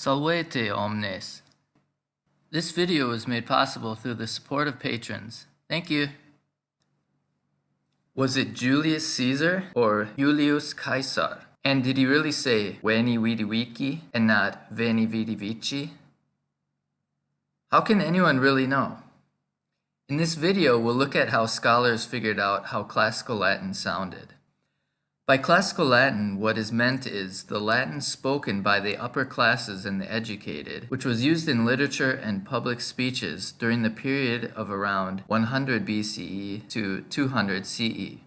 Salvete omnes. This video was made possible through the support of patrons. Thank you. Was it Julius Caesar or Julius Caesar? And did he really say veni vidi vici and not veni vidi vici? How can anyone really know? In this video, we'll look at how scholars figured out how Classical Latin sounded. By Classical Latin, what is meant is the Latin spoken by the upper classes and the educated, which was used in literature and public speeches during the period of around 100 BCE to 200 CE.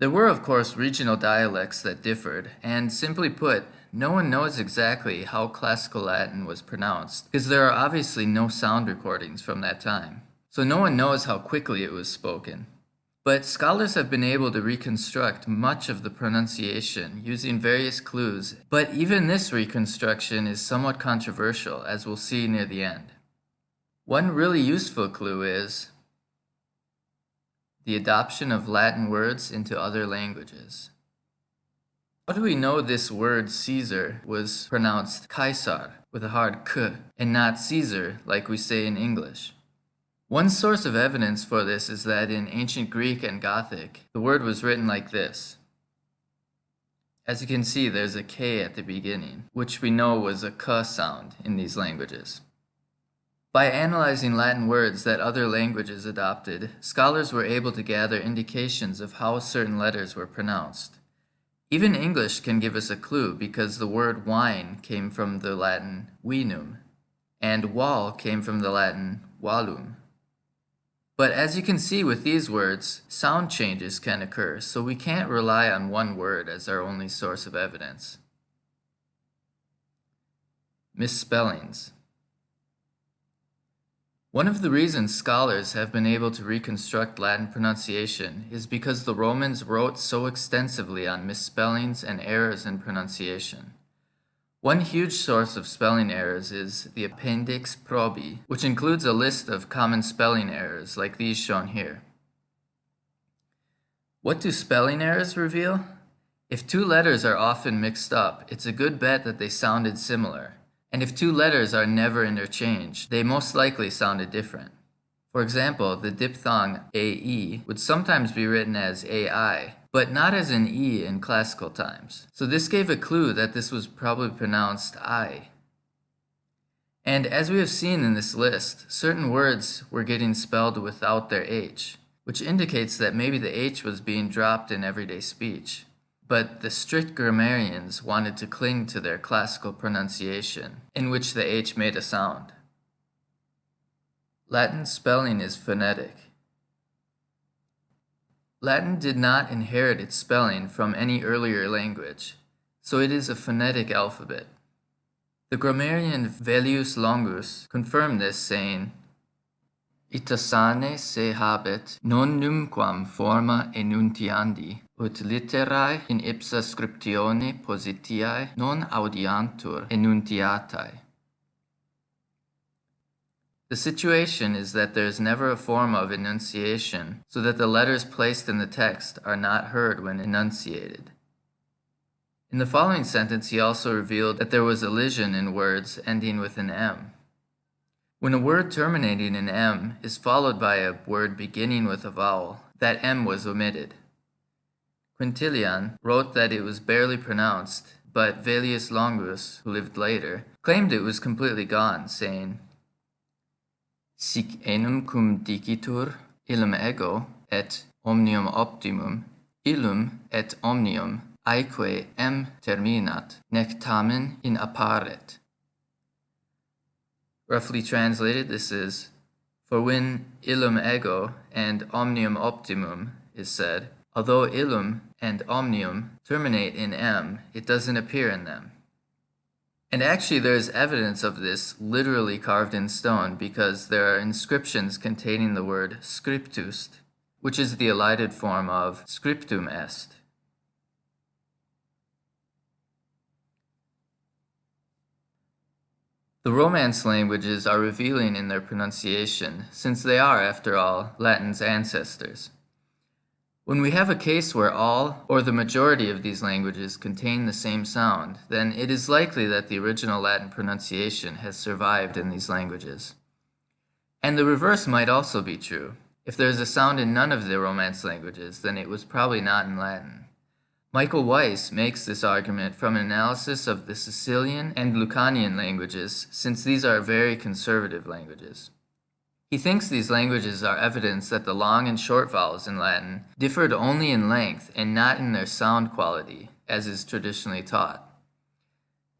There were, of course, regional dialects that differed, and simply put, no one knows exactly how Classical Latin was pronounced, because there are obviously no sound recordings from that time. So no one knows how quickly it was spoken. But scholars have been able to reconstruct much of the pronunciation using various clues, but even this reconstruction is somewhat controversial, as we'll see near the end. One really useful clue is the adoption of Latin words into other languages. How do we know this word Caesar was pronounced Caesar with a hard k and not Caesar like we say in English? One source of evidence for this is that in ancient Greek and Gothic, the word was written like this. As you can see, there's a K at the beginning, which we know was a K sound in these languages. By analyzing Latin words that other languages adopted, scholars were able to gather indications of how certain letters were pronounced. Even English can give us a clue because the word wine came from the Latin vinum, and wall came from the Latin vallum. But as you can see with these words, sound changes can occur, so we can't rely on one word as our only source of evidence. Misspellings. One of the reasons scholars have been able to reconstruct Latin pronunciation is because the Romans wrote so extensively on misspellings and errors in pronunciation. One huge source of spelling errors is the Appendix Probi, which includes a list of common spelling errors like these shown here. What do spelling errors reveal? If two letters are often mixed up, it's a good bet that they sounded similar. And if two letters are never interchanged, they most likely sounded different. For example, the diphthong AE would sometimes be written as AI, but not as an E in classical times. So this gave a clue that this was probably pronounced I. And as we have seen in this list, certain words were getting spelled without their H, which indicates that maybe the H was being dropped in everyday speech. But the strict grammarians wanted to cling to their classical pronunciation, in which the H made a sound. Latin spelling is phonetic. Latin did not inherit its spelling from any earlier language, so it is a phonetic alphabet. The grammarian Julius Longus confirmed this, saying, "Ita sane se habet non numquam forma enuntiandi, ut litterae in ipsa scriptione positiae non audiantur enuntiatae." The situation is that there is never a form of enunciation, so that the letters placed in the text are not heard when enunciated. In the following sentence, he also revealed that there was elision in words ending with an M. When a word terminating in M is followed by a word beginning with a vowel, that M was omitted. Quintilian wrote that it was barely pronounced, but Julius Longus, who lived later, claimed it was completely gone, saying, "Sic enum cum dicitur, illum ego, et omnium optimum, illum et omnium, aeque M terminat, nec tamen in apparet." Roughly translated, this is, for when illum ego and omnium optimum is said, although illum and omnium terminate in M, it doesn't appear in them. And actually there is evidence of this literally carved in stone because there are inscriptions containing the word scriptus, which is the elided form of scriptum est. The Romance languages are revealing in their pronunciation, since they are, after all, Latin's ancestors. When we have a case where all or the majority of these languages contain the same sound, then it is likely that the original Latin pronunciation has survived in these languages. And the reverse might also be true. If there is a sound in none of the Romance languages, then it was probably not in Latin. Michael Weiss makes this argument from an analysis of the Sicilian and Lucanian languages, since these are very conservative languages. He thinks these languages are evidence that the long and short vowels in Latin differed only in length and not in their sound quality, as is traditionally taught.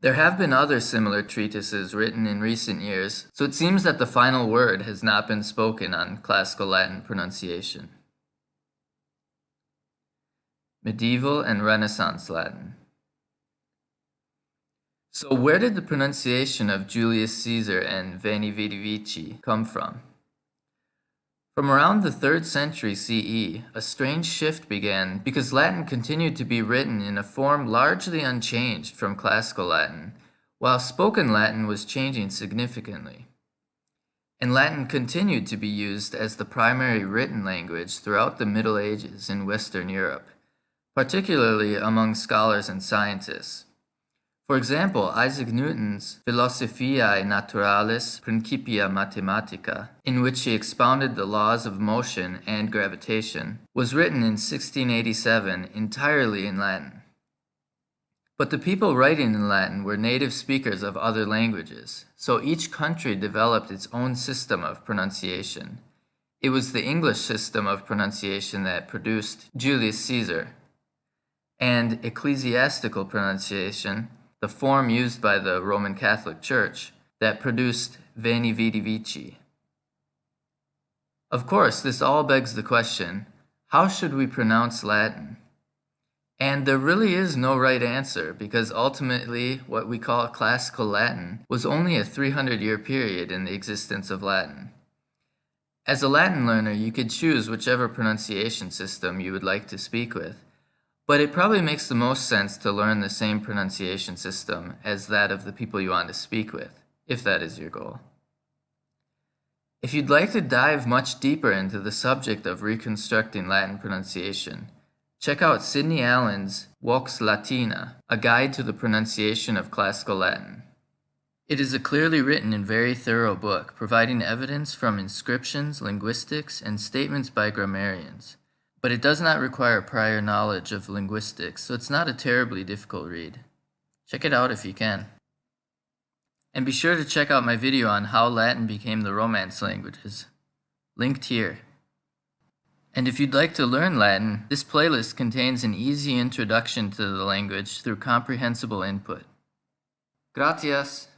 There have been other similar treatises written in recent years, so it seems that the final word has not been spoken on classical Latin pronunciation. Medieval and Renaissance Latin. So where did the pronunciation of Julius Caesar and veni, vidi, vici come from? From around the 3rd century CE, a strange shift began because Latin continued to be written in a form largely unchanged from classical Latin, while spoken Latin was changing significantly. And Latin continued to be used as the primary written language throughout the Middle Ages in Western Europe, particularly among scholars and scientists. For example, Isaac Newton's Philosophiae Naturalis Principia Mathematica, in which he expounded the laws of motion and gravitation, was written in 1687 entirely in Latin. But the people writing in Latin were native speakers of other languages, so each country developed its own system of pronunciation. It was the English system of pronunciation that produced Julius Caesar, and ecclesiastical pronunciation, the form used by the Roman Catholic Church, that produced veni, vidi, vici. Of course, this all begs the question, how should we pronounce Latin? And there really is no right answer, because ultimately what we call classical Latin was only a 300-year period in the existence of Latin. As a Latin learner, you could choose whichever pronunciation system you would like to speak with, but it probably makes the most sense to learn the same pronunciation system as that of the people you want to speak with, if that is your goal. If you'd like to dive much deeper into the subject of reconstructing Latin pronunciation, check out Sidney Allen's Vox Latina, a guide to the pronunciation of classical Latin. It is a clearly written and very thorough book, providing evidence from inscriptions, linguistics, and statements by grammarians. But it does not require prior knowledge of linguistics, so it's not a terribly difficult read. Check it out if you can. And be sure to check out my video on how Latin became the Romance languages, linked here. And if you'd like to learn Latin, this playlist contains an easy introduction to the language through comprehensible input. Gracias!